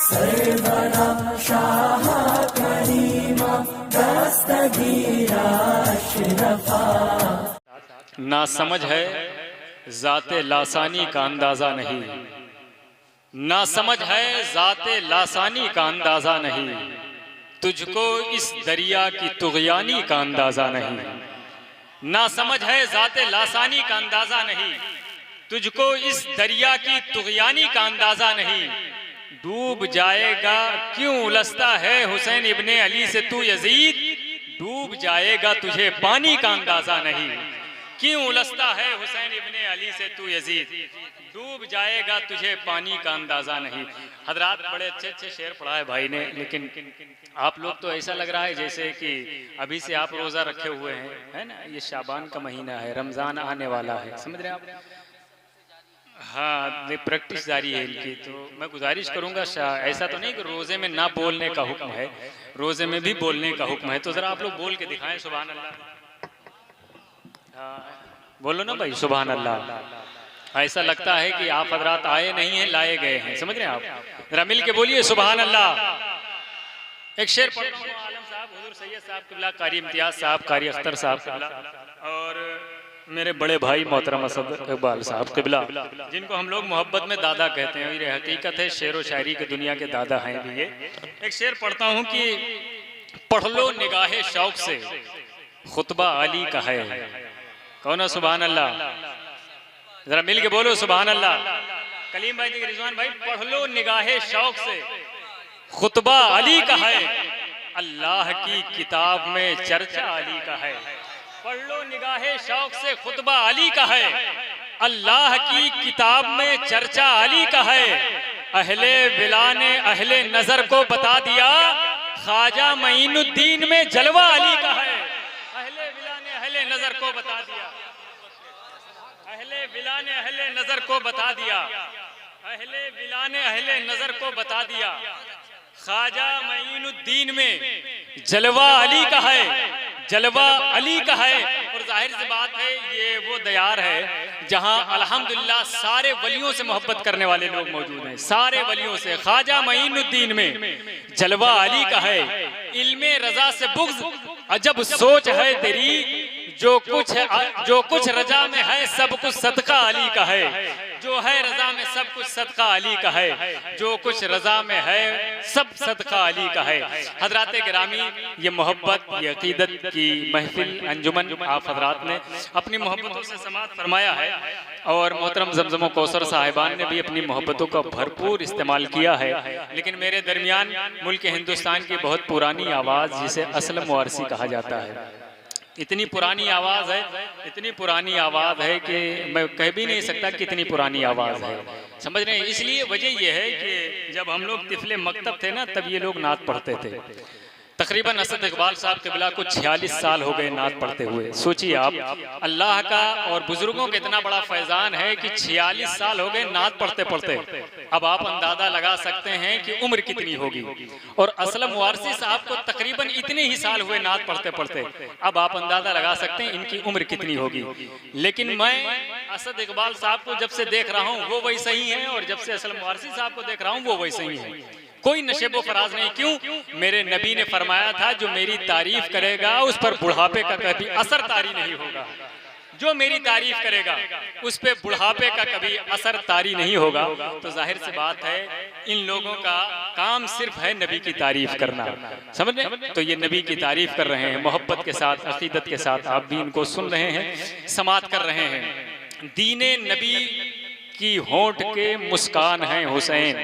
सरवरा शाह करीमा दस्तगीरा अशरफा। ना समझ है ज़ाते लासानी का अंदाज़ा नहीं, ना समझ है ज़ाते लासानी का अंदाज़ा नहीं, तुझको इस दरिया की तुग़यानी का अंदाज़ा नहीं। ना समझ है ज़ाते लासानी का अंदाज़ा नहीं, तुझको इस दरिया की तुग़यानी का अंदाज़ा नहीं। डूब जाएगा क्यों उलझता है हुसैन इब्ने अली से तू यजीद, डूब जाएगा तुझे पानी का अंदाज़ा नहीं। क्यों उलझता है हुसैन इब्ने अली से तू यजीद, डूब जाएगा तुझे पानी का अंदाज़ा नहीं। हजरात बड़े अच्छे अच्छे शेर पढ़ा है भाई ने, लेकिन आप लोग तो ऐसा लग रहा है जैसे कि अभी से आप रोज़ा रखे हुए हैं, है ना। ये शाबान का महीना है, रमज़ान आने वाला है, समझ रहे हैं आप। हाँ, प्रैक्टिस जारी है इनकी। तो मैं गुजारिश करूंगा, ऐसा तो नहीं कि रोज़े में ना बोलने का हुक्म है, रोज़े में भी बोलने का हुक्म है। तो ज़रा आप लोग बोल के दिखाएं सुभान अल्लाह। बोलो ना भाई सुभान अल्लाह। ऐसा लगता है कि आप हजरात आए नहीं हैं, लाए गए हैं, समझ रहे हैं आप। जरा मिल के बोलिए सुभान अल्लाह। एक शेर पढ़ता हूं, आलम साहब, हुजूर सैयद साहब किबला, कारी इम्तियाज साहब, कारी अख्तर साहब किबला, और मेरे बड़े भाई मोहतरम असद इकबाल साहब किबला, जिनको हम लोग मोहब्बत में दादा कहते हैं। ये हकीकत है, शेर व शायरी के दुनिया के दादा हैं भी ये। एक शेर पढ़ता हूँ कि पढ़ लो निगाहे शौक से खुतबा अली का है। कौन है सुभान अल्लाह? जरा मिल के बोलो सुभान अल्लाह। कलीम भाई, रिजवान भाई, पढ़ लो निगाहे शौक से खुतबा अली का है, अल्लाह की किताब में चर्चा अली का है। पढ़ लो निगाहे शौक से खुतबा अली का है, अल्लाह की किताब में चर्चा अली का है। अहले विला ने अहले नजर को बता दिया, ख्वाजा मईनुद्दीन में जलवा अली का है। अहले विला ने अहले नजर को बता दिया, अहले विला ने अहले नजर को बता दिया, अहले विला ने अहले नजर को बता दिया, ख्वाजा मईनुद्दीन में जलवा अली का है, जलवा अली का है। और जाहिर सी बात है, ये वो दयार है जहां अल्हम्दुलिल्लाह सारे वलियों से मोहब्बत करने वाले लोग मौजूद हैं, सारे वलियों से। ख्वाजा मईनुद्दीन में जलवा अली का है, इल्मे रजा से बुग़्ज़ अजब सोच है तेरी, जो कुछ रजा में है सब कुछ सदका अली का है। जो है रजा में सब कुछ सदका अली का है, जो कुछ रजा में है सब सदका अली का है। हजरात गिरामी, ये मोहब्बत, ये अकीदत की महफिल अंजुमन आप हजरात ने अपनी मोहब्बतों से समात फरमाया है, और मोहतरम जमजम कौसर साहिबान ने भी अपनी मोहब्बतों का भरपूर इस्तेमाल किया है। लेकिन मेरे दरमियान मुल्क हिंदुस्तान की बहुत पुरानी आवाज़, जिसे असलम वारसी कहा जाता है, इतनी पुरानी आवाज़ है, इतनी पुरानी आवाज़ है कि मैं कह भी नहीं सकता कितनी पुरानी आवाज़ है, समझ रहे हैं। इसलिए वजह यह है कि जब हम लोग तिफले मकतब थे ना, तब ये लोग नात पढ़ते थे। तकरीबन असद इकबाल साहब किबला को 46 साल हो गए नात पढ़ते हुए। सोचिए आप, अल्लाह का और बुजुर्गों का इतना बड़ा फैजान है कि 46 साल हो गए नात पढ़ते पढ़ते। अब आप अंदाजा लगा सकते हैं कि उम्र कितनी होगी। और असलम वारसी साहब को तकरीबन इतने ही साल हुए नात पढ़ते पढ़ते। अब आप अंदाजा लगा सकते हैं इनकी उम्र कितनी होगी। लेकिन मैं असद इकबाल साहब को जब से देख रहा हूँ वो वैसे ही है, और जब से असलम वारसी साहब को देख रहा हूँ वो वैसे ही है। कोई नशेबो फराज नहीं। क्यों? मेरे नबी ने फरमाया था, जो मेरी तारीफ करेगा उस पर बुढ़ापे का कभी असर तारी नहीं होगा। जो मेरी तारीफ करेगा उस पे बुढ़ापे का कभी असर तारी नहीं होगा। तो जाहिर सी बात है, इन लोगों का काम सिर्फ है नबी की तारीफ करना, समझ रहे? तो ये नबी की तारीफ कर रहे हैं मोहब्बत के साथ, अकीदत के साथ। आप भी इनको सुन रहे हैं, समात कर रहे हैं। दीने नबी की होंठ के मुस्कान है हुसैन,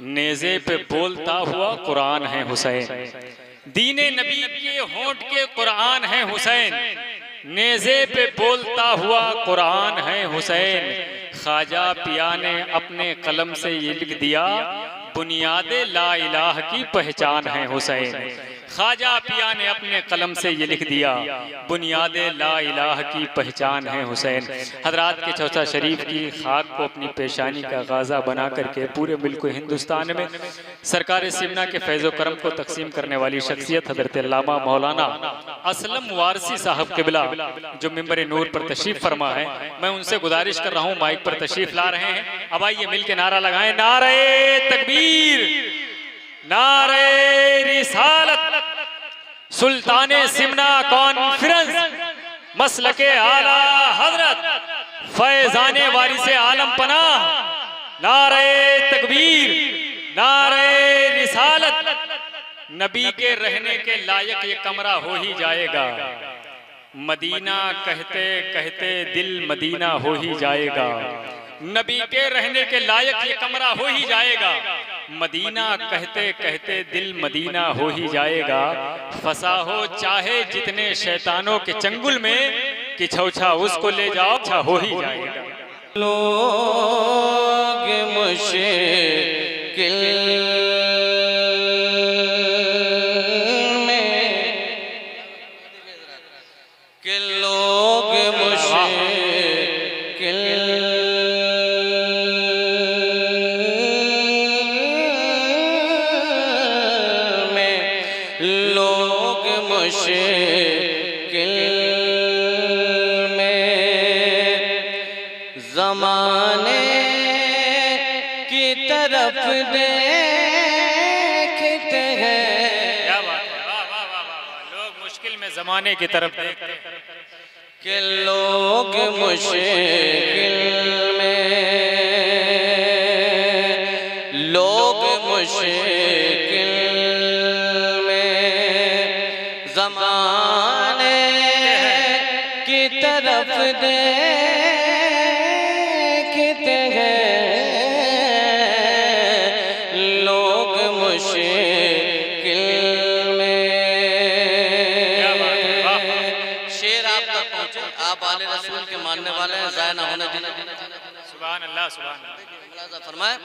नेज़े पे बोलता हुआ कुरान है हुसैन। दीने नबी के होंठ के कुरान है हुसैन, नेज़े पे बोलता हुआ कुरान है हुसैन। ख्वाजा पिया ने अपने कलम से ये लिख दिया, बुनियादे ला इलाह की पहचान है हुसैन। ख्वाजा पिया ने अपने कलम से ये लिख दिया, बुनियादे ला इलाह की पहचान है हुसैन। हजरात के चौथा शरीफ की खाक को अपनी पेशानी का गाज़ा बना करके पूरे मुल्क हिंदुस्तान में सरकार सिमना के फैज़ो करम को तकसीम करने वाली शख्सियत हज़रत अल्लामा मौलाना असलम वारसी साहब किबला, जो मिंबर नूर पर तशरीफ़ फरमा है, मैं उनसे गुजारिश कर रहा हूँ माइक पर तशरीफ़ ला रहे हैं। अब आइए मिल के नारा लगाएं, नारे तकबीर, नारे रिसालत, सुल्ताने सिमना कॉन्फ्रेंस, मसलके आला हजरत, फैजाने वारिसे आलम पनाह, नारे तकबीर, नारे रिसालत। नबी के रहने के लायक ये कमरा हो ही जाएगा। मदीना कहते कहते दिल मदीना हो ही जाएगा। नबी के रहने के लायक ये कमरा हो ही जाएगा। मदीना कहते कहते दिल मदीना हो ही जाएगा। फंसा हो चाहे जितने शैतानों के चंगुल में, कि छौछा उसको ले जाओ, अच्छा हो ही जाएगा। लोग मुश्किल में, कि लोग मुश्किल में, लोग मुश्किल ज़माने की तरफ देखते हैं। क्या बात है, वाह वाह वाह वाह। लोग मुश्किल में ज़माने की तरफ देखते हैं, कि लोग मुश्किल में, लोग मुश्किल में, ज़माने की तरफ देखते हैं। लोग मुश्किल में। शेर आप तक पहुंचे, आप आले रसूल के मानने वाले हैं, ज़ाया ना होने देना। सुभान अल्लाह सुभान अल्लाह। फरमाए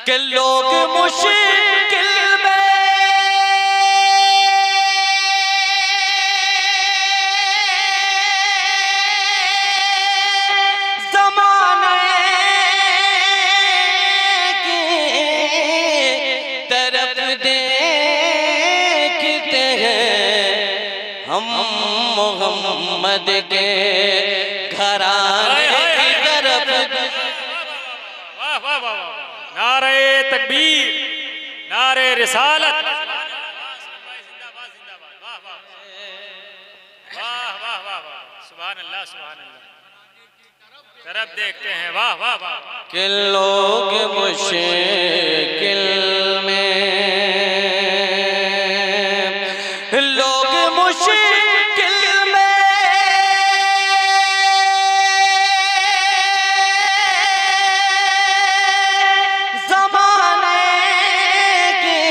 कि लोग मुश्किल में, मोहम्मद के घराने की तरफ। वाह वाह वाह। नारे तकबीर, नारे रिसालत, वाह वाह वाह वाह। सुभान अल्लाह सुभान अल्लाह। तरफ देखते हैं, वाह वाह वाह। कि लोग मुश्किल में, लोग मुश्किल में, ज़माने की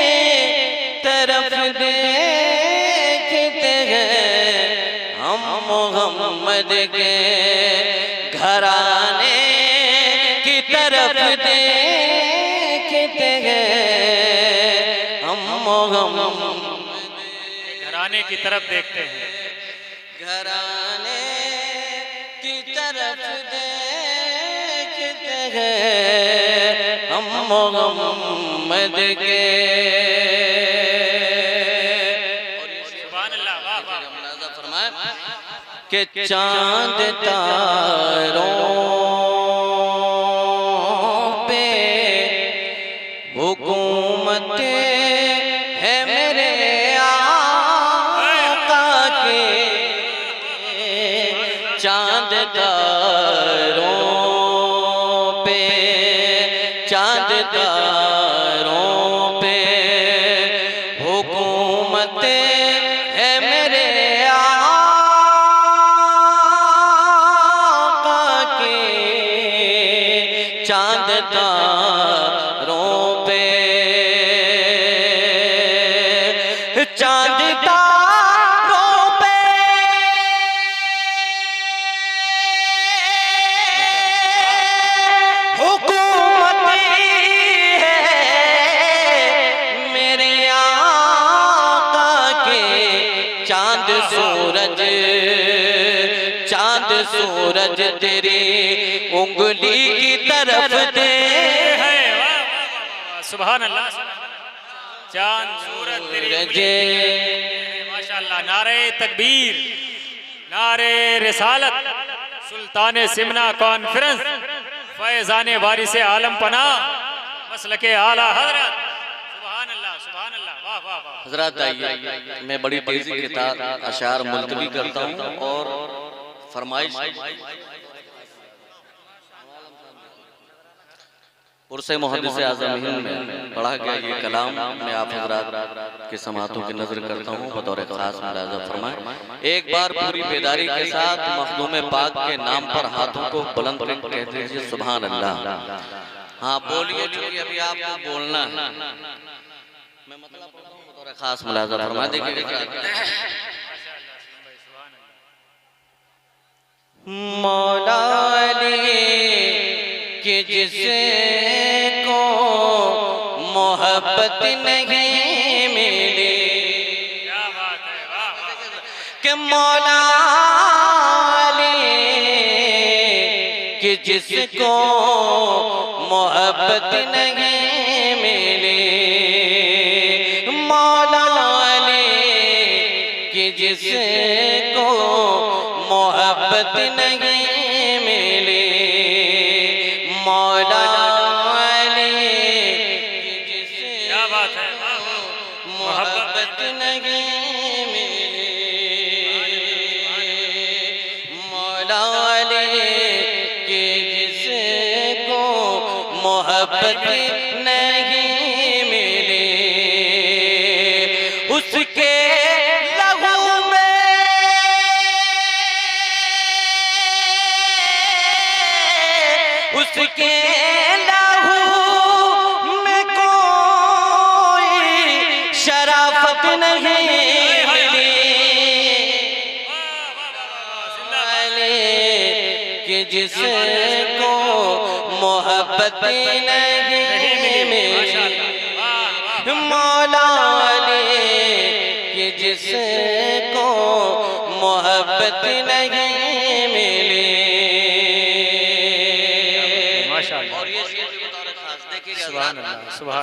तरफ देखते हैं। हम मोहम्मद के घराने की तरफ देखते हैं। हम मोहम्मद घराने की तरफ देखते हैं, घराने की तरफ देखते हैं। हम मोहम्मद के। सुभान अल्लाह, वाह वाह। फरमाए कि चांद तारों पे हुकूमत है मेरे आका के। चांद तारों पे, चांद तारों पे हुकूमत है मेरे आका के। चांद तारों पे, चांद तारों पे हुकूमत है मेरे आका के। चांद सूरज, चांद सूरज तेरी उंगली की तरफ दे है। सुभान अल्लाह। चांद सूरज तेरी माशाअल्लाह। नारे तकबीर, नारे रिसालत, सुल्ताने सिमना कॉन्फ्रेंस, फैजाने वारिसे आलम पना, मसलके आला हजरत। सुभान अल्लाह। हजरत आइए, मैं बड़ी तेजी के साथ अशार मुलतवी करता हूँ और फरमाइश पुरसे मुहद्दिस आज़म हिंद में पढ़ा गया ये कलाम मैं आप हजरात के समातों की नजर करता हूँ बतौर खास मुलाज़ा फरमाएं। एक बार पूरी बेदारी के साथ मखदूम पाक के नाम पर हाथों को बुलंद करके कह दीजिए सुभान अल्लाह। हाँ बोलिए, क्योंकि अभी आपको बोलना है। मैं मतलब पढ़ता हूँ बतौर खास मुलाज़ा फरमाएं। देखिए मौला कि जिसको मोहब्बत नहीं मिली, कि मौला कि जिसको मोहब्बत नहीं मिली, मौला कि जिसको मोहब्बत नहीं मिली, मौला मोहब्बत नहीं मिली, मौला के जिसको मोहब्बत नहीं मिली, उसके उसके लहू में कोई शराफत नहीं मिली, कि जिसको मोहब्बत नहीं मिली, मौला कि जिसको मोहब्बत नहीं मिली। और ये शेर भी बतौर खास देखिएगा,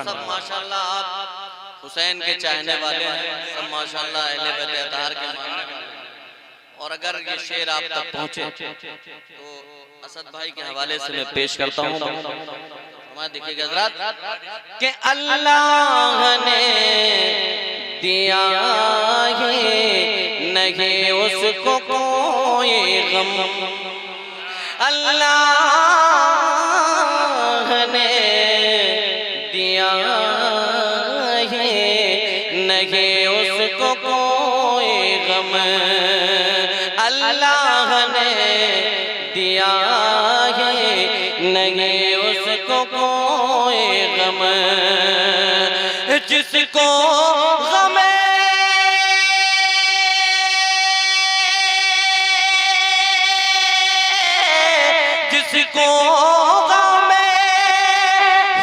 सब माशाल्लाह आप हुसैन के चाहने वाले हैं, सब माशाल्लाह अहले बैत अताहर के मानने वाले हैं। और अगर ये शेर आप तक पहुंचे तो असद भाई के हवाले से मैं पेश करता हूं। हमारा देखिएगा हज़रात कि अल्लाह ने दिया है नहीं उसको कोई गम, अल्लाह ने दिया है नहीं उसको कोई गम, अल्लाह ने दिया है नहीं उसको कोई गम, जिसको गम जिसको गम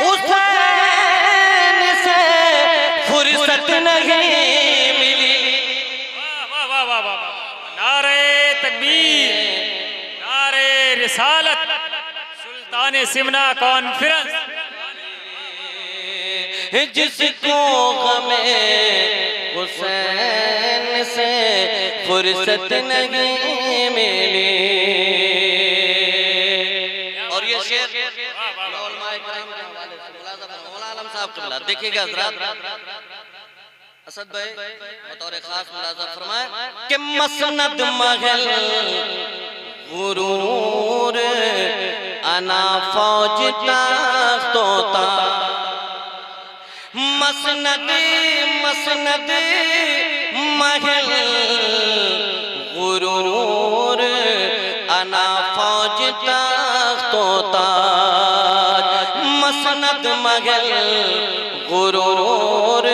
हुसैन से फुर्सत नहीं मिली, नारे तकबीर, नारे रिसालत, सुल्तान सिमना कॉन्फ्रेंस, जिसको गम हुसैन से फुर्सत नहीं मिली। और ये शेर देखिएगा असद भाई बतौर खास मुलाज़ा फरमाए कि मसनद महल गुरूर अना फौज तख्तोता, मसनद मसनद महल गुरूर अना फौज तख्तोता, मसनद महल गुरूर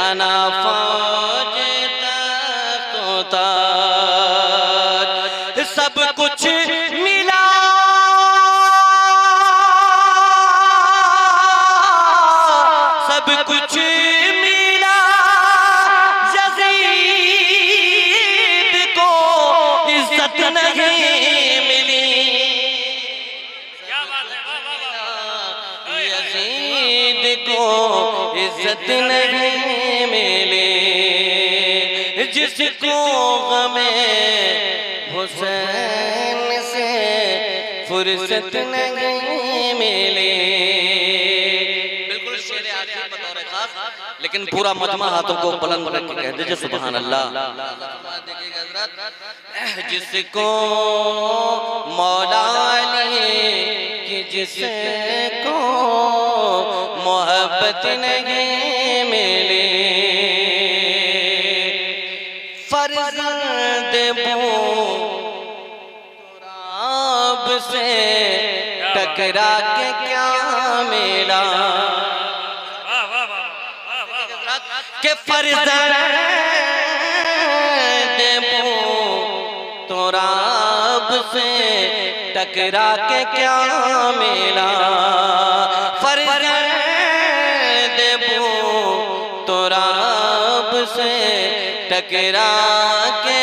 अना फौज तख्तोता, सब कुछ मिला सब कुछ मिला यज़ीद को इज्जत नहीं मिली, क्या बात है, यज़ीद को इज्जत नहीं मिली, जिसको गमे हुसैन से फुर्सत नहीं मिली। बिल्कुल शेर आखिर बतौर तौर खास, लेकिन पूरा मजमा हाथों को बुलंद करके कह दीजिए सुभान अल्लाह। देखिएगा हज़रत, जिसको मौला की जिसको मोहब्बत नहीं मिली, फर्जंद रब से टकरा के क्या मिला, के फर्जंद तो रब से टकरा के क्या मिला, फर्जंद तो रब से टकरा के